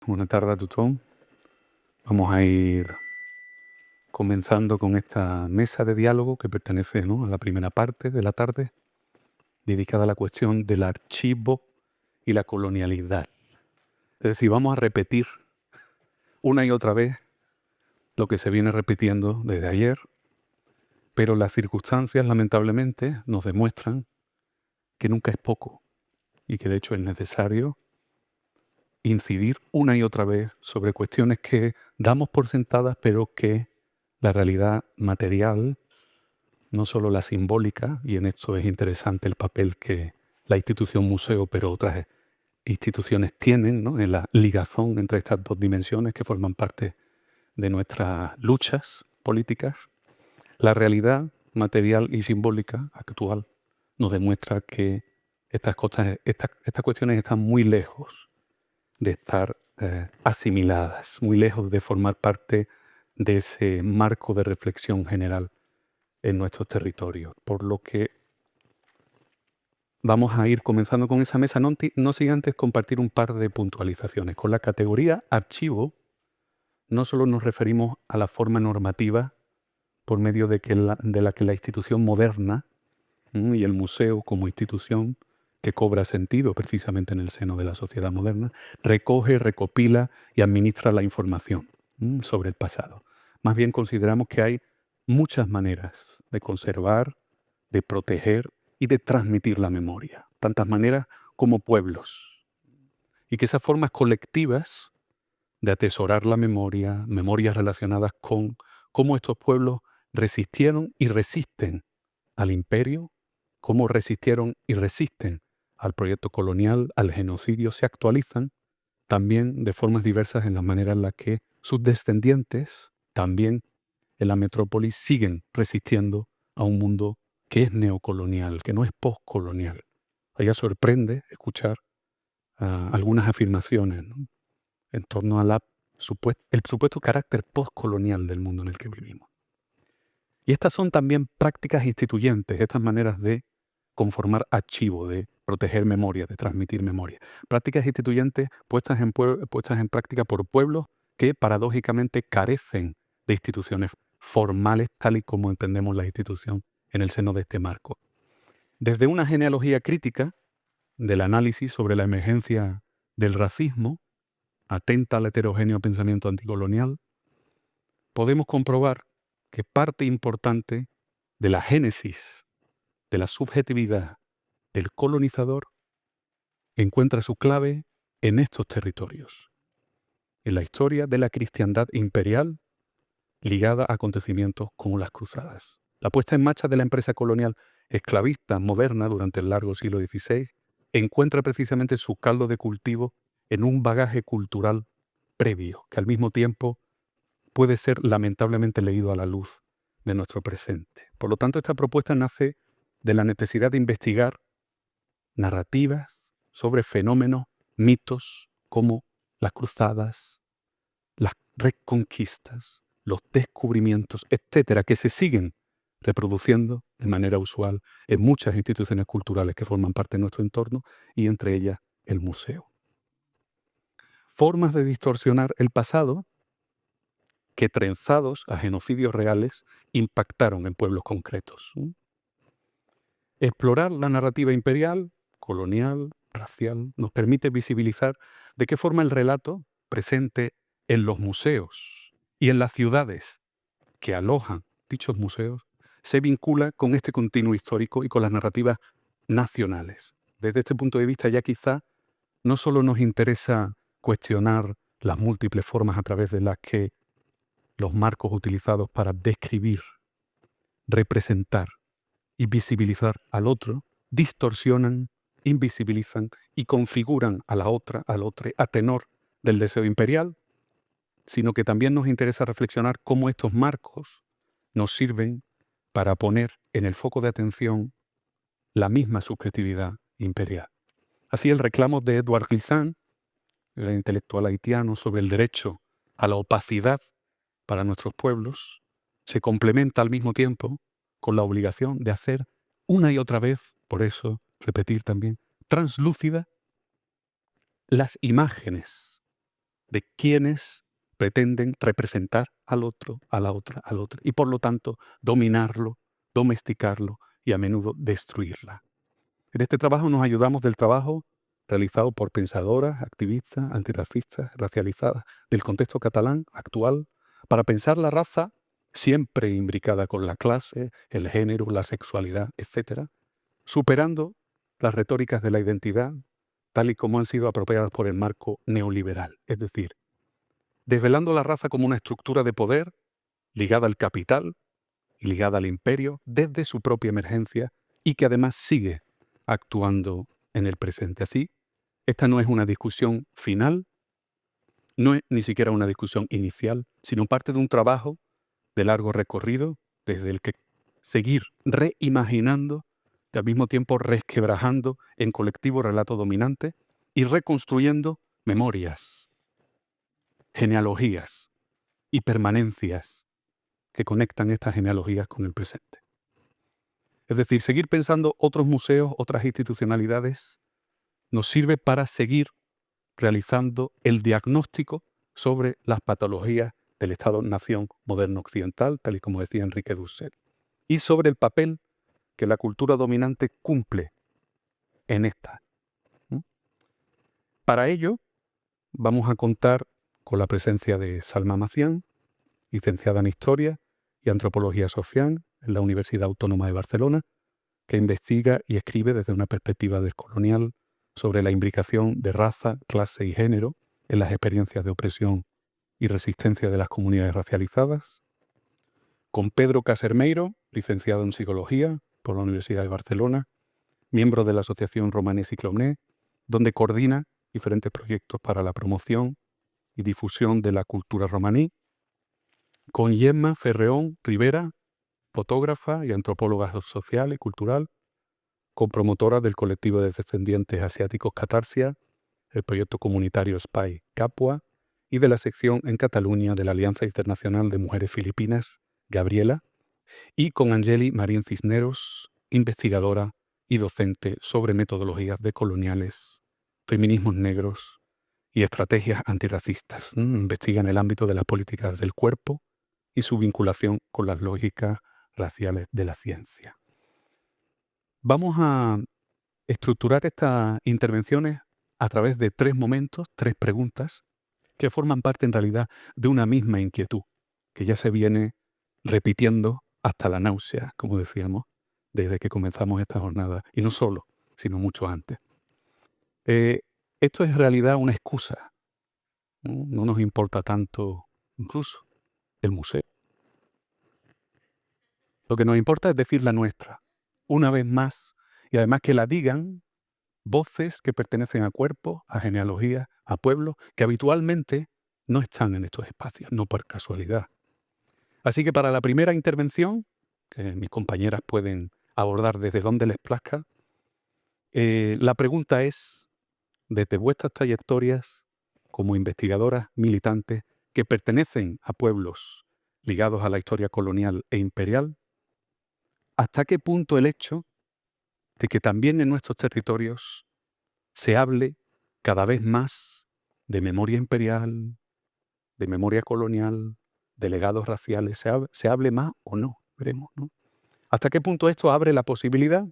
Buenas tardes a tothom. Vamos a ir comenzando con esta mesa de diálogo que pertenece, ¿no?, a la primera parte de la tarde, dedicada a la cuestión del archivo y la colonialidad. Es decir, vamos a repetir una y otra vez lo que se viene repitiendo desde ayer, pero las circunstancias, lamentablemente, nos demuestran que nunca es poco y que de hecho es necesario incidir una y otra vez sobre cuestiones que damos por sentadas, pero que la realidad material, no solo la simbólica, y en esto es interesante el papel que la institución museo, pero otras instituciones tienen, ¿no?, en la ligazón entre estas dos dimensiones que forman parte de nuestras luchas políticas. La realidad material y simbólica actual nos demuestra que estas cuestiones están muy lejos de estar asimiladas, muy lejos de formar parte de ese marco de reflexión general en nuestros territorios. Por lo que vamos a ir comenzando con esa mesa, no sin antes compartir un par de puntualizaciones. Con la categoría archivo, no solo nos referimos a la forma normativa por medio de la que la institución moderna y el museo como institución que cobra sentido precisamente en el seno de la sociedad moderna, recoge, recopila y administra la información sobre el pasado. Más bien consideramos que hay muchas maneras de conservar, de proteger y de transmitir la memoria, tantas maneras como pueblos. Y que esas formas colectivas de atesorar la memoria, memorias relacionadas con cómo estos pueblos resistieron y resisten al imperio, cómo resistieron y resisten al proyecto colonial, al genocidio, se actualizan también de formas diversas en la manera en la que sus descendientes, también en la metrópoli, siguen resistiendo a un mundo que es neocolonial, que no es postcolonial. Allá sorprende escuchar algunas afirmaciones, ¿no?, en torno a el supuesto carácter postcolonial del mundo en el que vivimos. Y estas son también prácticas instituyentes, estas maneras de conformar archivo, de proteger memoria, de transmitir memoria. Prácticas instituyentes puestas en práctica por pueblos que paradójicamente carecen de instituciones formales tal y como entendemos la institución en el seno de este marco. Desde una genealogía crítica del análisis sobre la emergencia del racismo, atenta al heterogéneo pensamiento anticolonial, podemos comprobar que parte importante de la génesis de la subjetividad del colonizador encuentra su clave en estos territorios, en la historia de la cristiandad imperial ligada a acontecimientos como las cruzadas. La puesta en marcha de la empresa colonial esclavista moderna durante el largo siglo XVI encuentra precisamente su caldo de cultivo en un bagaje cultural previo, que al mismo tiempo puede ser lamentablemente leído a la luz de nuestro presente. Por lo tanto, esta propuesta nace de la necesidad de investigar narrativas sobre fenómenos, mitos como las cruzadas, las reconquistas, los descubrimientos, etcétera, que se siguen reproduciendo de manera usual en muchas instituciones culturales que forman parte de nuestro entorno y entre ellas el museo. Formas de distorsionar el pasado que, trenzados a genocidios reales, impactaron en pueblos concretos. Explorar la narrativa imperial, colonial, racial, nos permite visibilizar de qué forma el relato presente en los museos y en las ciudades que alojan dichos museos se vincula con este continuo histórico y con las narrativas nacionales. Desde este punto de vista, ya quizá no solo nos interesa cuestionar las múltiples formas a través de las que los marcos utilizados para describir, representar y visibilizar al otro distorsionan, invisibilizan y configuran a la otra, al otro, a tenor del deseo imperial, sino que también nos interesa reflexionar cómo estos marcos nos sirven para poner en el foco de atención la misma subjetividad imperial. Así, el reclamo de Edward Glissant, el intelectual haitiano, sobre el derecho a la opacidad para nuestros pueblos, se complementa al mismo tiempo con la obligación de hacer una y otra vez, por eso repetir también, translúcida las imágenes de quienes pretenden representar al otro, a la otra, al otro, y por lo tanto dominarlo, domesticarlo y a menudo destruirla. En este trabajo nos ayudamos del trabajo realizado por pensadoras, activistas, antirracistas, racializadas del contexto catalán actual, para pensar la raza siempre imbricada con la clase, el género, la sexualidad, etc., superando las retóricas de la identidad tal y como han sido apropiadas por el marco neoliberal, es decir, desvelando la raza como una estructura de poder ligada al capital y ligada al imperio desde su propia emergencia y que además sigue actuando en el presente. Así, esta no es una discusión final, no es ni siquiera una discusión inicial, sino parte de un trabajo de largo recorrido desde el que seguir reimaginando y al mismo tiempo resquebrajando en colectivo relato dominante y reconstruyendo memorias, genealogías y permanencias que conectan estas genealogías con el presente. Es decir, seguir pensando otros museos, otras institucionalidades, nos sirve para seguir realizando el diagnóstico sobre las patologías del Estado-nación moderno occidental, tal y como decía Enrique Dussel, y sobre el papel que la cultura dominante cumple en esta. Para ello, vamos a contar con la presencia de Salma Macián, licenciada en Historia y Antropología Social en la Universidad Autónoma de Barcelona, que investiga y escribe desde una perspectiva descolonial sobre la imbricación de raza, clase y género en las experiencias de opresión y resistencia de las comunidades racializadas. Con Pedro Casermeiro, licenciado en Psicología por la Universidad de Barcelona, miembro de la Asociación Romaní Ciclomné, donde coordina diferentes proyectos para la promoción y difusión de la cultura romaní. Con Gemma Ferreón Rivera, fotógrafa y antropóloga social y cultural, copromotora del colectivo de descendientes asiáticos Catarsia, el proyecto comunitario SPY Capua y de la sección en Cataluña de la Alianza Internacional de Mujeres Filipinas, Gabriela, y con Angeli Marín Cisneros, investigadora y docente sobre metodologías decoloniales, feminismos negros y estrategias antirracistas. Investiga en el ámbito de las políticas del cuerpo y su vinculación con las lógicas raciales de la ciencia. Vamos a estructurar estas intervenciones a través de 3 momentos, 3 preguntas, que forman parte en realidad de una misma inquietud, que ya se viene repitiendo hasta la náusea, como decíamos, desde que comenzamos esta jornada. Y no solo, sino mucho antes. Esto es en realidad una excusa. No nos importa tanto, incluso, el museo. Lo que nos importa es decir la nuestra, una vez más, y además que la digan voces que pertenecen a cuerpos, a genealogías, a pueblos, que habitualmente no están en estos espacios, no por casualidad. Así que para la primera intervención, que mis compañeras pueden abordar desde donde les plazca, la pregunta es, desde vuestras trayectorias como investigadoras militantes que pertenecen a pueblos ligados a la historia colonial e imperial, ¿hasta qué punto el hecho de que también en nuestros territorios se hable cada vez más de memoria imperial, de memoria colonial, de legados raciales, se hable más o no? Veremos, ¿no? ¿Hasta qué punto esto abre la posibilidad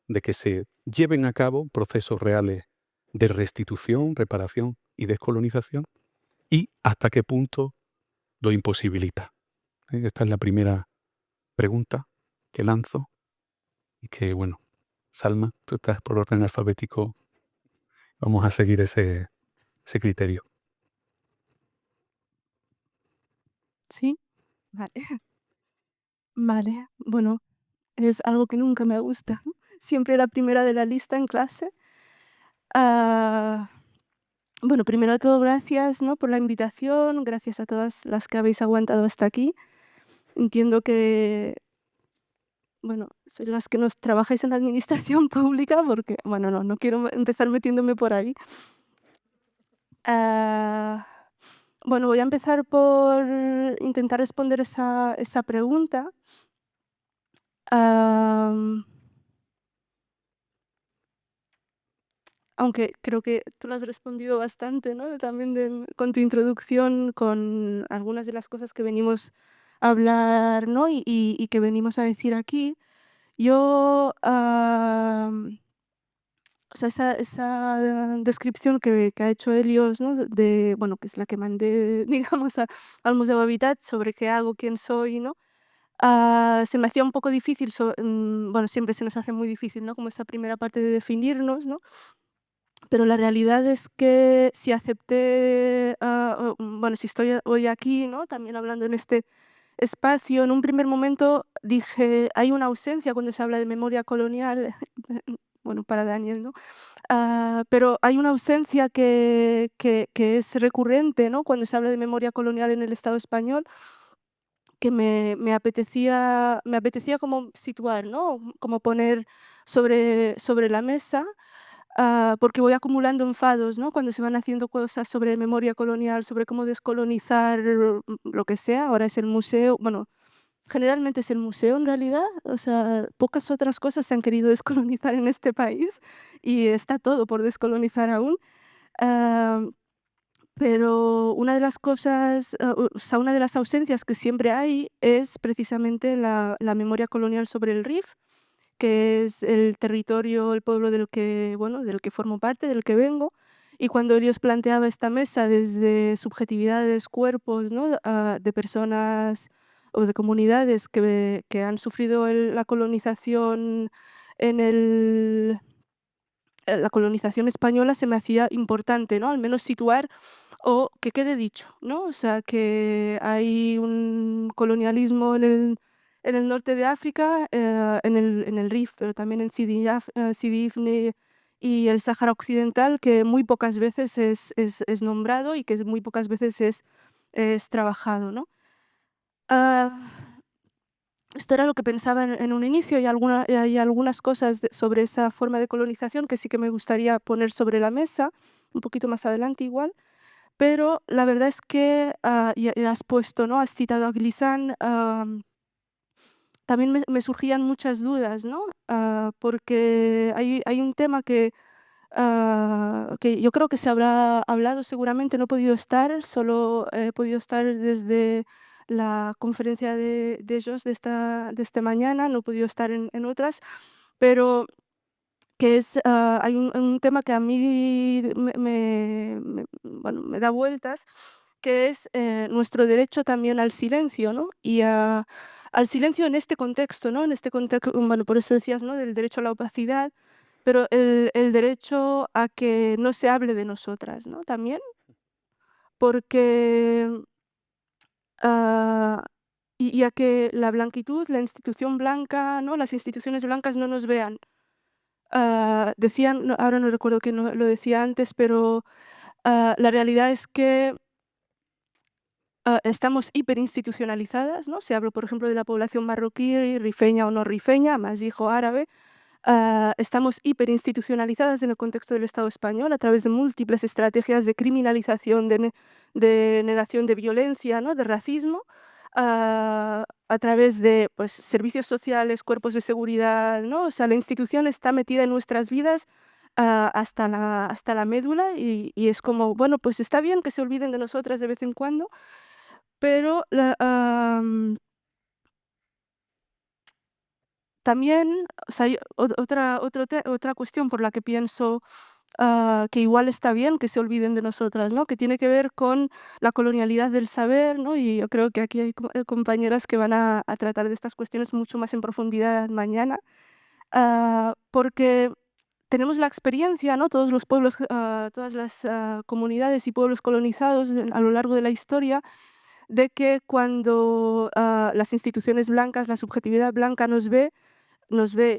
de que se lleven a cabo procesos reales de restitución, reparación y descolonización? ¿Y hasta qué punto lo imposibilita? Esta es la primera pregunta que lanzo y que, bueno, Salma, tú estás por orden alfabético, vamos a seguir ese criterio. Sí, vale. Vale, bueno, es algo que nunca me gusta. Siempre la primera de la lista en clase. Ah, bueno, primero de todo, gracias, ¿no?, por la invitación, gracias a todas las que habéis aguantado hasta aquí. Entiendo que, bueno, sois las que nos trabajáis en la administración pública, porque, bueno, no quiero empezar metiéndome por ahí. Ah, bueno, voy a empezar por intentar responder esa pregunta. Am, aunque creo que tú lo has respondido bastante, ¿no? También con tu introducción, con algunas de las cosas que venimos a hablar, ¿no? Y que venimos a decir aquí. Yo, o sea, esa descripción que ha hecho Helios, ¿no? Bueno, que es la que mandé, digamos, al Museo Habitat sobre qué hago, quién soy, ¿no? Se me hacía un poco difícil, bueno, siempre se nos hace muy difícil, ¿no? Como esa primera parte de definirnos, ¿no? Pero la realidad es que si acepté, bueno, si estoy hoy aquí, ¿no? También hablando en este espacio, en un primer momento dije, hay una ausencia cuando se habla de memoria colonial, bueno, para Daniel, ¿no? Pero hay una ausencia que es recurrente, ¿no? Cuando se habla de memoria colonial en el Estado español, que me apetecía como situar, ¿no? Como poner sobre la mesa, porque voy acumulando enfados, ¿no? Cuando se van haciendo cosas sobre memoria colonial, sobre cómo descolonizar lo que sea. Ahora es el museo, bueno, generalmente es el museo en realidad, o sea, pocas otras cosas se han querido descolonizar en este país y está todo por descolonizar aún. Am, pero una de las cosas, o sea, una de las ausencias que siempre hay es precisamente la memoria colonial sobre el RIF, que es el territorio, el pueblo del que, bueno, del que formo parte, del que vengo. Y cuando Helios planteaba esta mesa desde subjetividades, cuerpos, ¿no? De personas o de comunidades que han sufrido la colonización en la colonización española, se me hacía importante, ¿no? Al menos situar o que quede dicho, ¿no? O sea, que hay un colonialismo en el norte de África, en el Rif, pero también en Sidi Ifni y el Sáhara Occidental, que muy pocas veces es nombrado y que muy pocas veces es trabajado, ¿no? Ah, Esto era lo que pensaba en un inicio, y hay algunas cosas sobre esa forma de colonización que sí que me gustaría poner sobre la mesa, un poquito más adelante igual. Pero la verdad es que, ya has puesto, ¿no? Has citado a Glissant, también me surgían muchas dudas, ¿no? Porque hay un tema que yo creo que se habrá hablado seguramente, no he podido estar, solo he podido estar desde la conferencia de Jos de esta mañana, no he podido estar en otras, pero que hay un tema que a mí bueno, me da vueltas, que es nuestro derecho también al silencio, ¿no? Y al silencio en este contexto, ¿no? En este contexto, bueno, por eso decías, ¿no? Del derecho a la opacidad, pero el derecho a que no se hable de nosotras, ¿no? También, porque, ah, y a que la blanquitud, la institución blanca, ¿no? Las instituciones blancas no nos vean. Decían, ahora no recuerdo quién lo decía antes, pero la realidad es que estamos hiperinstitucionalizadas, ¿no? Si hablo, por ejemplo, de la población marroquí, rifeña o no rifeña, más hijo árabe, estamos hiperinstitucionalizadas en el contexto del Estado español a través de múltiples estrategias de criminalización, de negación de violencia, ¿no? De racismo, a través de pues, servicios sociales, cuerpos de seguridad, ¿no? O sea, la institución está metida en nuestras vidas hasta la médula y es como, bueno, pues está bien que se olviden de nosotras de vez en cuando, pero también, o sea, otra cuestión por la que pienso que igual está bien que se olviden de nosotras, ¿no? Que tiene que ver con la colonialidad del saber, ¿no? Y yo creo que aquí hay compañeras que van a tratar de estas cuestiones mucho más en profundidad mañana, porque tenemos la experiencia, ¿no? Todos los pueblos, todas las comunidades y pueblos colonizados a lo largo de la historia, de que cuando las instituciones blancas, la subjetividad blanca nos ve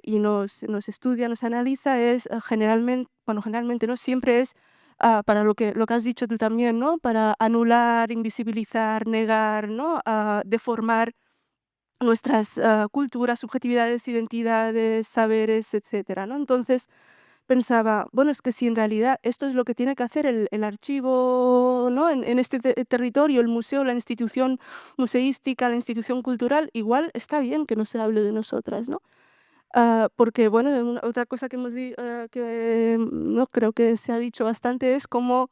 y nos estudia, nos analiza, es generalmente, bueno, generalmente no, siempre es para lo que has dicho tú también, ¿no? Para anular, invisibilizar, negar, ¿no? Deformar nuestras culturas, subjetividades, identidades, saberes, etcétera, ¿no? Entonces pensaba, bueno, es que si en realidad esto es lo que tiene que hacer el archivo, ¿no? En este territorio, el museo, la institución museística, la institución cultural, igual está bien que no se hable de nosotras, ¿no? Porque, bueno, otra cosa que no creo que se ha dicho bastante es como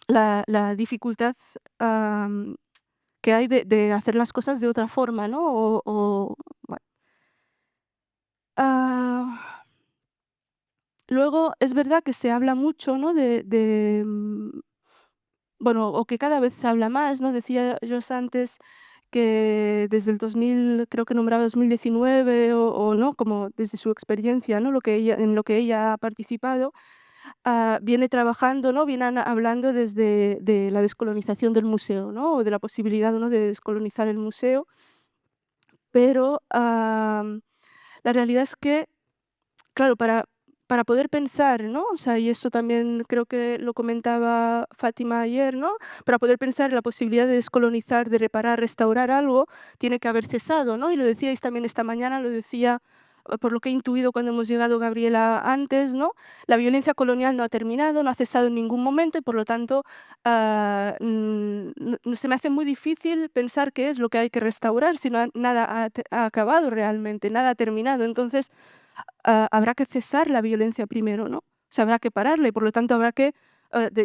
la dificultad, am, que hay de hacer las cosas de otra forma, ¿no? Bueno. Ah, luego es verdad que se habla mucho, ¿no? Bueno, o que cada vez se habla más, ¿no? Decía Joss antes que desde el 2000, creo que nombraba 2019 ¿no? Como desde su experiencia, ¿no? En lo que ella ha participado, viene trabajando, ¿no? Viene hablando desde de la descolonización del museo, ¿no? O de la posibilidad, ¿no? De descolonizar el museo, pero, la realidad es que, claro, para poder pensar, ¿no? O sea, y eso también creo que lo comentaba Fátima ayer, ¿no? Para poder pensar en la posibilidad de descolonizar, de reparar, restaurar algo, tiene que haber cesado, ¿no? Y lo decíais también esta mañana, lo decía, por lo que he intuido cuando hemos llegado Gabriela antes, ¿no? La violencia colonial no ha terminado, no ha cesado en ningún momento y por lo tanto, se me hace muy difícil pensar qué es lo que hay que restaurar si nada ha acabado realmente, nada ha terminado. Entonces, habrá que cesar la violencia primero, ¿no? O sea, habrá que pararla y por lo tanto habrá que,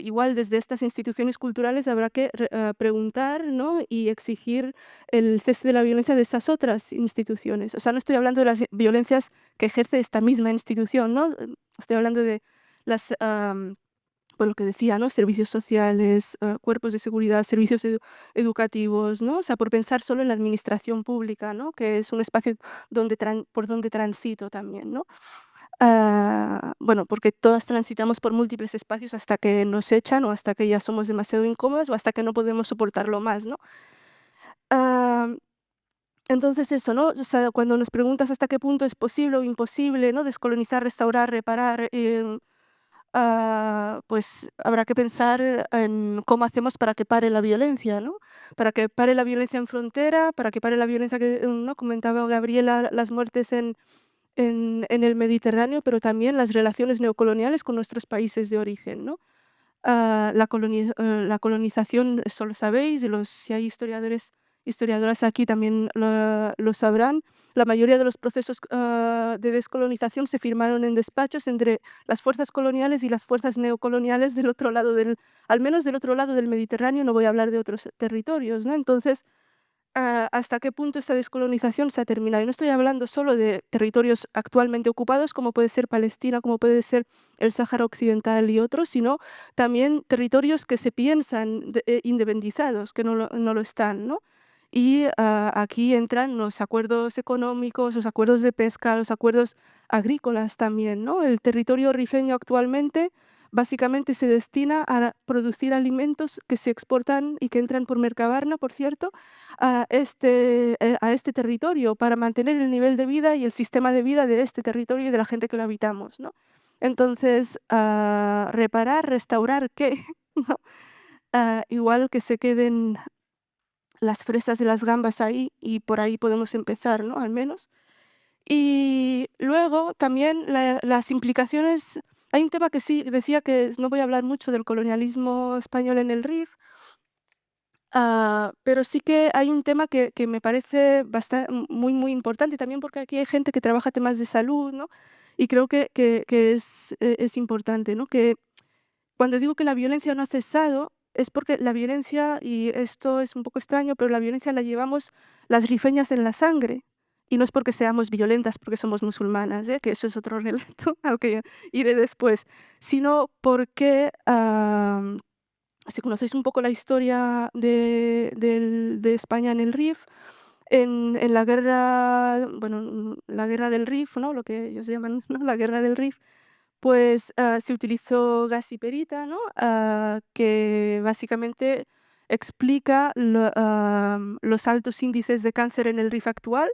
igual desde estas instituciones culturales habrá que preguntar, ¿no? Y exigir el cese de la violencia de esas otras instituciones. O sea, no estoy hablando de las violencias que ejerce esta misma institución, ¿no? Estoy hablando de las, por lo que decía, ¿no? Servicios sociales, cuerpos de seguridad, servicios educativos, ¿no? O sea, por pensar solo en la administración pública, ¿no? Que es un espacio por donde transito también, ¿no? Bueno, porque todas transitamos por múltiples espacios hasta que nos echan o hasta que ya somos demasiado incómodas o hasta que no podemos soportarlo más, ¿no? Ah, entonces eso, ¿no? O sea, cuando nos preguntas hasta qué punto es posible o imposible, ¿no? Descolonizar, restaurar, reparar, pues habrá que pensar en cómo hacemos para que pare la violencia, ¿no? Para que pare la violencia en frontera, para que pare la violencia que, ¿no? Comentaba Gabriela, las muertes en el Mediterráneo, pero también las relaciones neocoloniales con nuestros países de origen, ¿no? La colonización, eso lo sabéis, y si hay historiadoras aquí también lo sabrán. La mayoría de los procesos de descolonización se firmaron en despachos entre las fuerzas coloniales y las fuerzas neocoloniales del otro lado al menos del otro lado del Mediterráneo, no voy a hablar de otros territorios, ¿no? Entonces, hasta qué punto esa descolonización se ha terminado. Y no estoy hablando solo de territorios actualmente ocupados, como puede ser Palestina, como puede ser el Sáhara Occidental y otros, sino también territorios que se piensan independizados, que no lo están, ¿no? Y aquí entran los acuerdos económicos, los acuerdos de pesca, los acuerdos agrícolas también, ¿no? El territorio rifeño actualmente básicamente se destina a producir alimentos que se exportan y que entran por Mercabarna, por cierto, a este territorio para mantener el nivel de vida y el sistema de vida de este territorio y de la gente que lo habitamos, ¿no? Entonces, reparar, restaurar, ¿qué? ¿No? Igual que se queden las fresas y las gambas ahí y por ahí podemos empezar, ¿no? Al menos. Y luego también las implicaciones. Hay un tema que sí decía que no voy a hablar mucho del colonialismo español en el RIF, pero sí que hay un tema que me parece muy, muy importante, también porque aquí hay gente que trabaja temas de salud, ¿no? Y creo que es importante, ¿no? Que cuando digo que la violencia no ha cesado, es porque la violencia, y esto es un poco extraño, pero la violencia la llevamos las rifeñas en la sangre. Y no es porque seamos violentas, porque somos musulmanas, ¿eh? Que eso es otro relato al que iré después, sino porque si conocéis un poco la historia de España en el RIF, en la guerra, bueno, la guerra del RIF, ¿no? Lo que ellos llaman, ¿no? La guerra del RIF, pues se utilizó gas y perita, ¿no? Que básicamente explica los altos índices de cáncer en el RIF actual.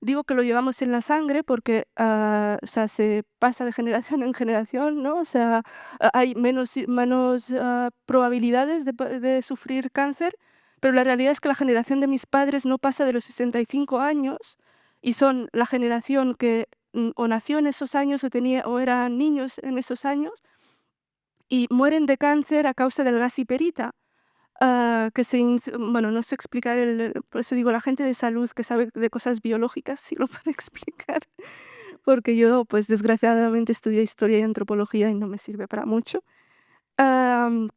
Digo que lo llevamos en la sangre porque, o sea, se pasa de generación en generación, ¿no? O sea, hay menos probabilidades de sufrir cáncer, pero la realidad es que la generación de mis padres no pasa de los 65 años y son la generación que o nació en esos años o eran niños en esos años y mueren de cáncer a causa del gas hiperita. Bueno, no sé explicar por eso digo, la gente de salud que sabe de cosas biológicas sí lo puede explicar. porque yo, pues, desgraciadamente estudié historia y antropología y no me sirve para mucho. Am,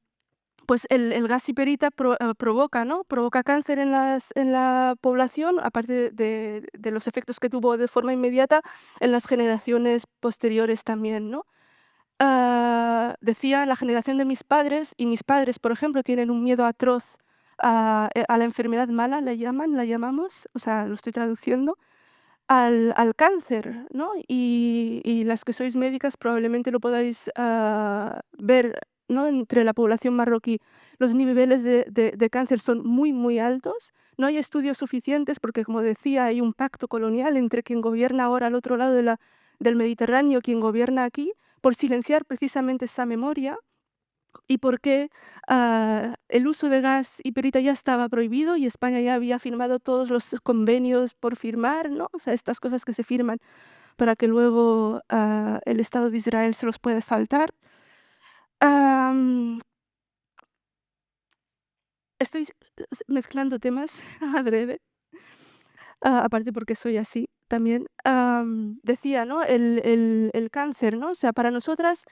pues el gas hiperita provoca, ¿no? Provoca cáncer en la población, aparte de los efectos que tuvo de forma inmediata en las generaciones posteriores también, ¿no? Decía la generación de mis padres, y mis padres, por ejemplo, tienen un miedo atroz a la enfermedad mala, la llamamos, o sea, lo estoy traduciendo, al cáncer, ¿no? Y las que sois médicas probablemente lo podáis ver, ¿no? Entre la población marroquí, los niveles de cáncer son muy, muy altos. No hay estudios suficientes porque, como decía, hay un pacto colonial entre quien gobierna ahora al otro lado del Mediterráneo, quien gobierna aquí, por silenciar precisamente esa memoria y por qué el uso de gas hiperita ya estaba prohibido y España ya había firmado todos los convenios por firmar, ¿no? O sea, estas cosas que se firman para que luego el Estado de Israel se los pueda saltar. Am, estoy mezclando temas adrede, aparte porque soy así también. Decía, ¿no? El cáncer, ¿no? O sea, para nosotras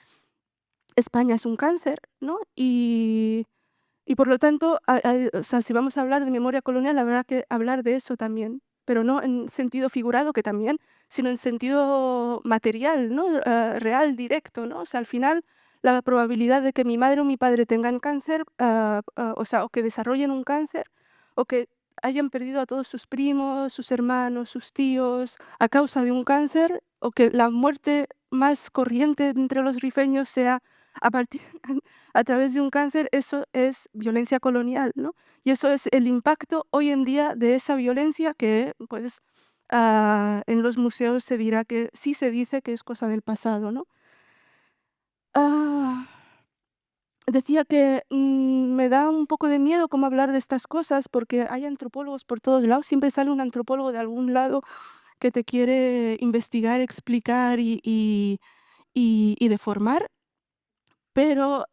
España es un cáncer, ¿no? Y por lo tanto, o sea, si vamos a hablar de memoria colonial, habrá que hablar de eso también, pero no en sentido figurado, que también, sino en sentido material, ¿no? Real, directo, ¿no? O sea, al final, la probabilidad de que mi madre o mi padre tengan cáncer, o sea, o que desarrollen un cáncer, o que hayan perdido a todos sus primos, sus hermanos, sus tíos, a causa de un cáncer, o que la muerte más corriente entre los rifeños sea a partir a través de un cáncer, eso es violencia colonial, ¿no? Y eso es el impacto hoy en día de esa violencia que, pues, en los museos se dirá que sí se dice que es cosa del pasado, ¿no? Ah, decía que me da un poco de miedo cómo hablar de estas cosas porque hay antropólogos por todos lados, siempre sale un antropólogo de algún lado que te quiere investigar, explicar y deformar, pero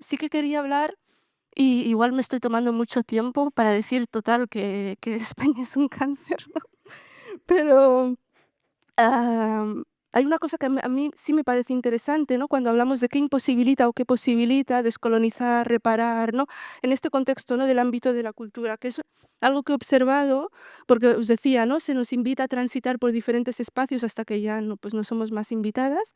sí que quería hablar. Y igual me estoy tomando mucho tiempo para decir total que España es un cáncer, ¿no? Pero, hay una cosa que a mí sí me parece interesante, ¿no? Cuando hablamos de qué imposibilita o qué posibilita descolonizar, reparar, ¿no? En este contexto, ¿no? Del ámbito de la cultura, que es algo que he observado, porque os decía, ¿no? Se nos invita a transitar por diferentes espacios hasta que ya no, pues no somos más invitadas.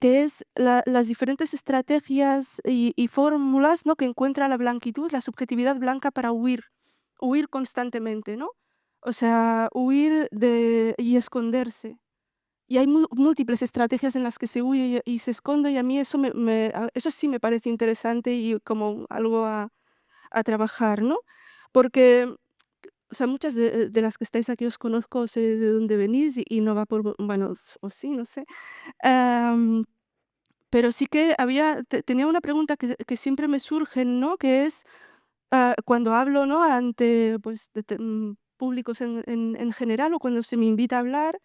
Que es las diferentes estrategias y fórmulas, ¿no? Que encuentra la blanquitud, la subjetividad blanca para huir constantemente, ¿no? O sea, huir y esconderse. Y hay múltiples estrategias en las que se huye y se esconde, y a mí eso, eso sí me parece interesante y como algo a trabajar, ¿no? Porque, o sea, muchas de las que estáis aquí os conozco, sé de dónde venís y no va por, bueno, o sí, no sé. Pero sí que tenía una pregunta que siempre me surge, ¿no? Que es, cuando hablo, ¿no? Ante, pues, públicos en general o cuando se me invita a hablar,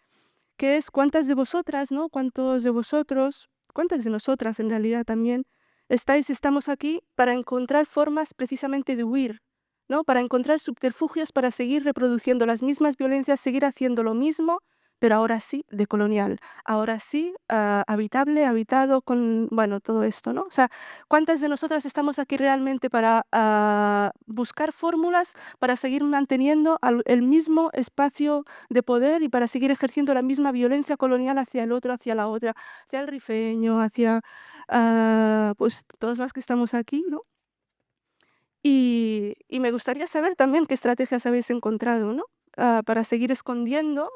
que es cuántas de vosotras, ¿no? Cuántos de vosotros, cuántas de nosotras en realidad también estamos aquí para encontrar formas precisamente de huir, ¿no? Para encontrar subterfugios para seguir reproduciendo las mismas violencias, seguir haciendo lo mismo, pero ahora sí decolonial, ahora sí habitable, habitado con, bueno, todo esto, ¿no? O sea, ¿cuántas de nosotras estamos aquí realmente para buscar fórmulas para seguir manteniendo el mismo espacio de poder y para seguir ejerciendo la misma violencia colonial hacia el otro, hacia la otra, hacia el rifeño, hacia pues todas las que estamos aquí, ¿no? Y me gustaría saber también qué estrategias habéis encontrado, ¿no? Para seguir escondiendo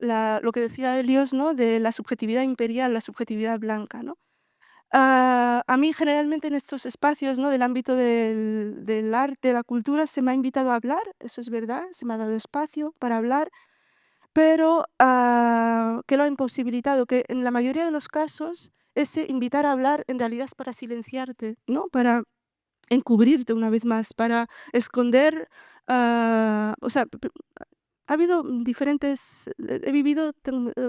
lo que decía Helios, ¿no? De la subjetividad imperial, la subjetividad blanca, ¿no? A mí generalmente en estos espacios, ¿no? Del ámbito del arte, la cultura, se me ha invitado a hablar, eso es verdad, se me ha dado espacio para hablar, pero ¿qué lo ha imposibilitado? Que en la mayoría de los casos ese invitar a hablar en realidad es para silenciarte, ¿no? Para encubrirte una vez más, para esconder, o sea, ha habido diferentes, he vivido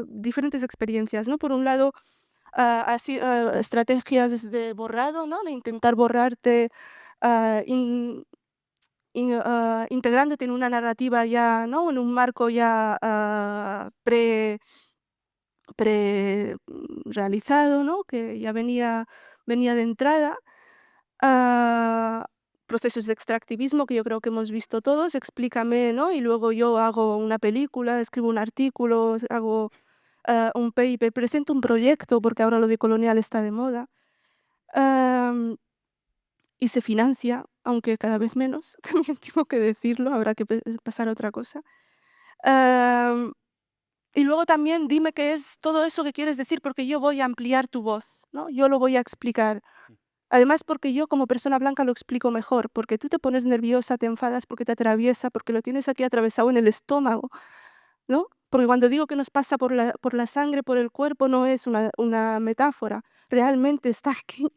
diferentes experiencias, ¿no? Por un lado, así, estrategias de borrado, ¿no? De intentar borrarte, integrándote en una narrativa ya, ¿no? En un marco ya realizado, ¿no? Que ya venía de entrada. Procesos de extractivismo que yo creo que hemos visto todos, explícame, ¿no? Y luego yo hago una película, escribo un artículo, hago un paper, presento un proyecto, porque ahora lo de colonial está de moda. Am, y se financia, aunque cada vez menos, también tengo que decirlo, habrá que pasar a otra cosa. Am, y luego también dime qué es todo eso que quieres decir, porque yo voy a ampliar tu voz, ¿no? Yo lo voy a explicar. Además, porque yo como persona blanca lo explico mejor, porque tú te pones nerviosa, te enfadas porque te atraviesa, porque lo tienes aquí atravesado en el estómago, ¿no? Porque cuando digo que nos pasa por la sangre, por el cuerpo, no es una metáfora, realmente está aquí,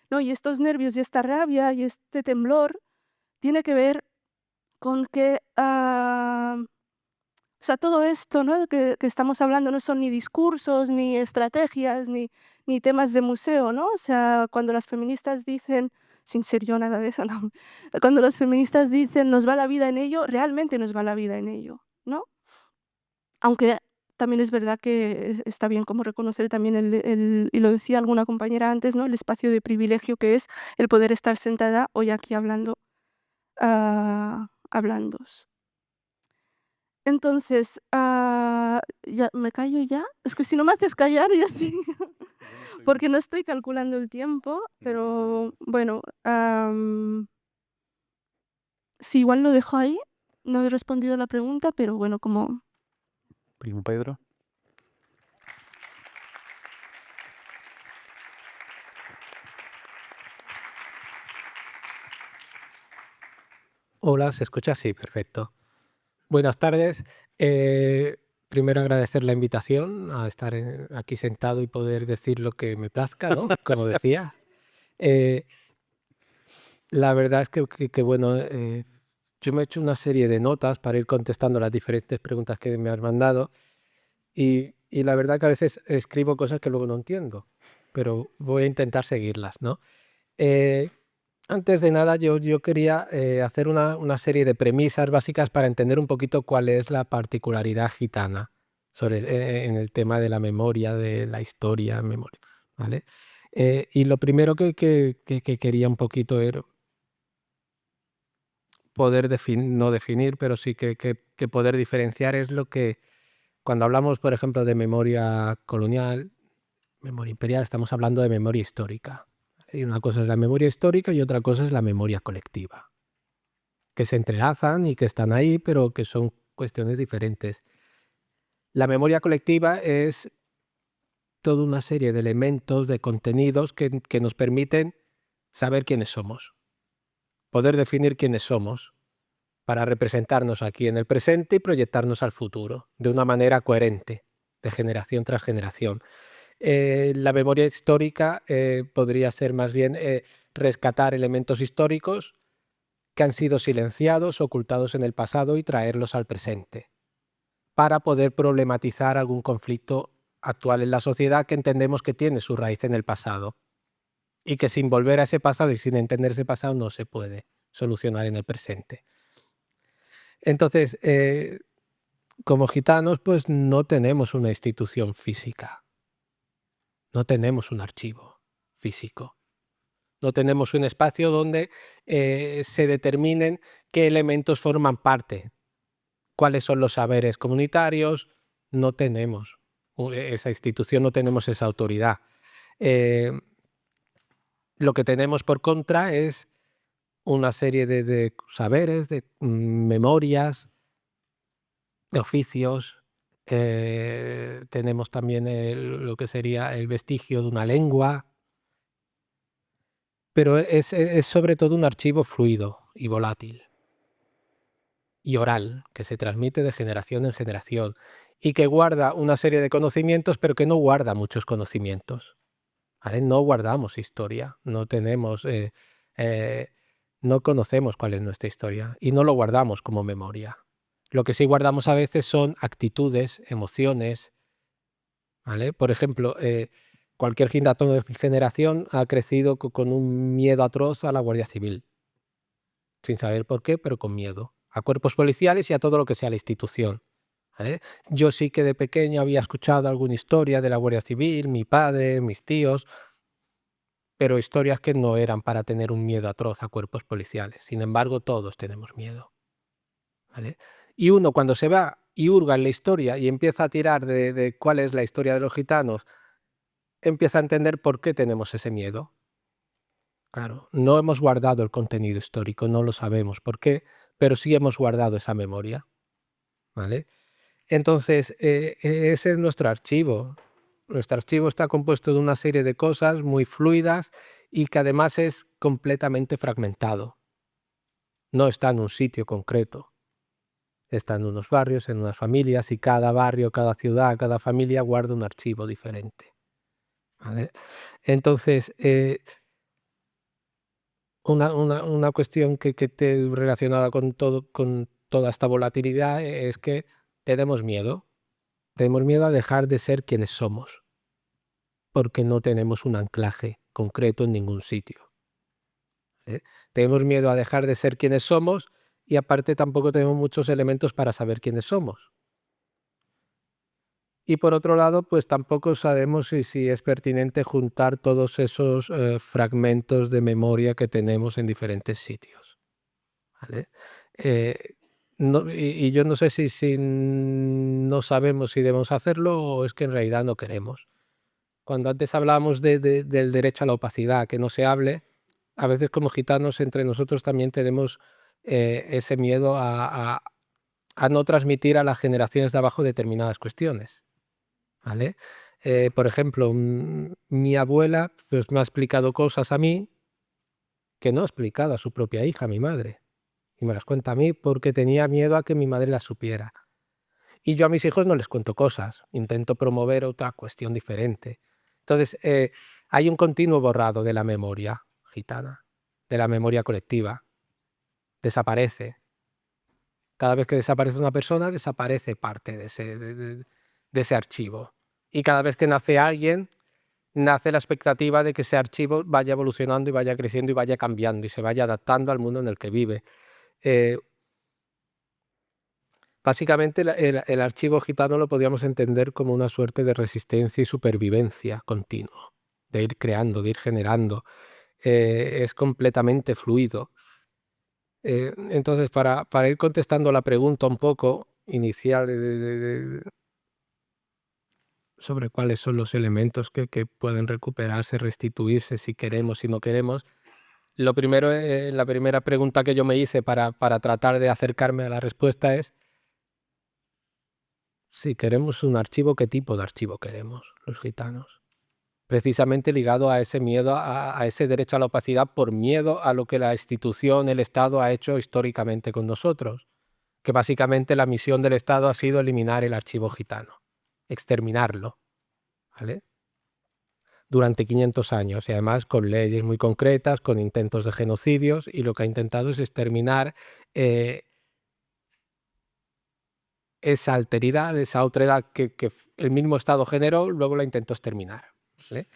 ¿no? Y estos nervios y esta rabia y este temblor tiene que ver con que, o sea, todo esto, ¿no? Que estamos hablando no son ni discursos, ni estrategias, ni temas de museo, ¿no? O sea, cuando las feministas dicen, sin ser yo nada de eso, no. Cuando las feministas dicen nos va la vida en ello, realmente nos va la vida en ello, ¿no? Aunque también es verdad que está bien como reconocer también y lo decía alguna compañera antes, ¿no? El espacio de privilegio que es el poder estar sentada hoy aquí hablando, hablándos. Entonces, ¿ya me callo ya? Es que si no me haces callar, yo sí, porque no estoy calculando el tiempo, pero bueno, sí, igual lo dejo ahí. No he respondido a la pregunta, pero bueno, como Primo Pedro. Hola, ¿se escucha? Sí, perfecto. Buenas tardes. Primero agradecer la invitación a estar aquí sentado y poder decir lo que me plazca, ¿no? Como decía. Eh, la verdad es que, bueno, yo me he hecho una serie de notas para ir contestando las diferentes preguntas que me han mandado y la verdad que a veces escribo cosas que luego no entiendo, pero voy a intentar seguirlas, ¿no? Eh, Antes de nada, yo quería hacer una serie de premisas básicas para entender un poquito cuál es la particularidad gitana en el tema de la memoria, de la historia, memoria, ¿vale? Y lo primero que quería un poquito era poder no definir, pero sí que poder diferenciar es lo que, cuando hablamos, por ejemplo, de memoria colonial, memoria imperial, estamos hablando de memoria histórica. Y una cosa es la memoria histórica y otra cosa es la memoria colectiva, que se entrelazan y que están ahí, pero que son cuestiones diferentes. La memoria colectiva es toda una serie de elementos, de contenidos que nos permiten saber quiénes somos, poder definir quiénes somos, para representarnos aquí en el presente y proyectarnos al futuro de una manera coherente, de generación tras generación. La memoria histórica podría ser más bien rescatar elementos históricos que han sido silenciados, ocultados en el pasado y traerlos al presente, para poder problematizar algún conflicto actual en la sociedad que entendemos que tiene su raíz en el pasado y que sin volver a ese pasado y sin entender ese pasado no se puede solucionar en el presente. Entonces, como gitanos, pues no tenemos una institución física, no tenemos un archivo físico. No tenemos un espacio donde se determinen qué elementos forman parte, cuáles son los saberes comunitarios. No tenemos esa institución, no tenemos esa autoridad. Lo que tenemos por contra es una serie de saberes, de memorias, de oficios. Tenemos también lo que sería el vestigio de una lengua, pero es sobre todo un archivo fluido y volátil y oral, que se transmite de generación en generación y que guarda una serie de conocimientos, pero que no guarda muchos conocimientos, ¿vale? No guardamos historia, no tenemos, eh, no conocemos cuál es nuestra historia y no lo guardamos como memoria. Lo que sí guardamos a veces son actitudes, emociones, ¿vale? Por ejemplo, cualquier gitano de mi generación ha crecido con un miedo atroz a la Guardia Civil. sin saber por qué, pero con miedo, a cuerpos policiales y a todo lo que sea la institución. ¿Vale? Yo sí que de pequeño había escuchado alguna historia de la Guardia Civil, mi padre, mis tíos, pero historias que no eran para tener un miedo atroz a cuerpos policiales. Sin embargo, todos tenemos miedo. ¿Vale? Y uno cuando se va y hurga en la historia y empieza a tirar de cuál es la historia de los gitanos, empieza a entender por qué tenemos ese miedo. Claro, no hemos guardado el contenido histórico, no lo sabemos por qué, pero sí hemos guardado esa memoria. ¿Vale? Entonces, ese es nuestro archivo. Nuestro archivo está compuesto de una serie de cosas muy fluidas y que además es completamente fragmentado. No está en un sitio concreto. Está en unos barrios, en unas familias, y cada barrio, cada ciudad, cada familia guarda un archivo diferente. ¿Vale? Entonces, una cuestión que te relacionada con toda esta volatilidad es que tenemos miedo. Tenemos miedo a dejar de ser quienes somos, porque no tenemos un anclaje concreto en ningún sitio. Tenemos miedo a dejar de ser quienes somos y aparte tampoco tenemos muchos elementos para saber quiénes somos. Y por otro lado, pues tampoco sabemos si es pertinente juntar todos esos fragmentos de memoria que tenemos en diferentes sitios. ¿Vale? Y yo no sé si no sabemos si debemos hacerlo o es que en realidad no queremos. Cuando antes hablábamos del derecho a la opacidad, que no se hable, a veces como gitanos entre nosotros también tenemos ese miedo a no transmitir a las generaciones de abajo determinadas cuestiones. ¿Vale? Por ejemplo, mi abuela pues, me ha explicado cosas a mí que no ha explicado a su propia hija, mi madre. Y me las cuenta a mí porque tenía miedo a que mi madre las supiera. Y yo a mis hijos no les cuento cosas, intento promover otra cuestión diferente. Entonces, hay un continuo borrado de la memoria gitana, de la memoria colectiva. Desaparece. Cada vez que desaparece una persona, desaparece parte de ese archivo. Y cada vez que nace alguien, nace la expectativa de que ese archivo vaya evolucionando y vaya creciendo y vaya cambiando y se vaya adaptando al mundo en el que vive. Básicamente el archivo gitano lo podríamos entender como una suerte de resistencia y supervivencia continuo, de ir creando, de ir generando. Es completamente fluido. Entonces, para ir contestando la pregunta un poco inicial sobre cuáles son los elementos que pueden recuperarse, restituirse si queremos, si no queremos, lo primero, la primera pregunta que yo me hice para tratar de acercarme a la respuesta es: si queremos un archivo, ¿qué tipo de archivo queremos los gitanos? Precisamente ligado a ese miedo, a ese derecho a la opacidad por miedo a lo que la institución, el Estado ha hecho históricamente con nosotros. Que básicamente la misión del Estado ha sido eliminar el archivo gitano, exterminarlo, ¿vale? Durante 500 años y además con leyes muy concretas, con intentos de genocidios, y lo que ha intentado es exterminar esa alteridad, esa otredad que el mismo Estado generó, luego la intentó exterminar. ¿Vale?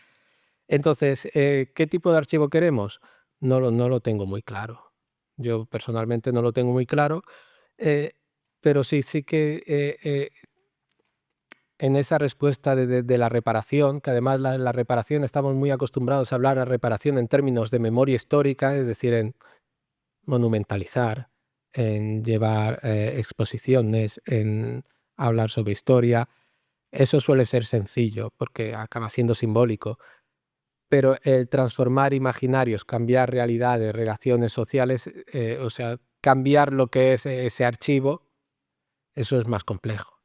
Entonces, ¿qué tipo de archivo queremos? No lo tengo muy claro. Yo personalmente no lo tengo muy claro, pero sí que en esa respuesta de la reparación, que además la reparación estamos muy acostumbrados a hablar de reparación en términos de memoria histórica, es decir, en monumentalizar, en llevar exposiciones, en hablar sobre historia. Eso suele ser sencillo porque acaba siendo simbólico, pero el transformar imaginarios, cambiar realidades, relaciones sociales, o sea, cambiar lo que es ese archivo, eso es más complejo,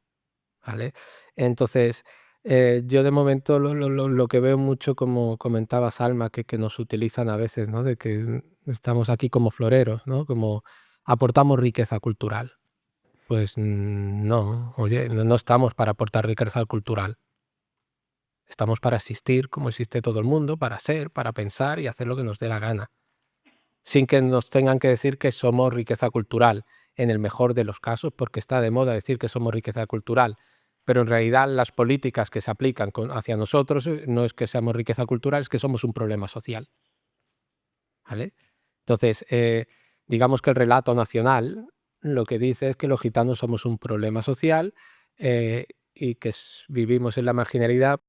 ¿vale? Entonces, yo de momento lo que veo mucho, como comentabas, Alma, que nos utilizan a veces, ¿no? De que estamos aquí como floreros, ¿no? Como aportamos riqueza cultural. Pues no, oye, no estamos para aportar riqueza cultural. Estamos para existir como existe todo el mundo, para ser, para pensar y hacer lo que nos dé la gana, sin que nos tengan que decir que somos riqueza cultural, en el mejor de los casos, porque está de moda decir que somos riqueza cultural, pero en realidad las políticas que se aplican hacia nosotros no es que seamos riqueza cultural, es que somos un problema social. ¿Vale? Entonces, digamos que el relato nacional lo que dice es que los gitanos somos un problema social y que vivimos en la marginalidad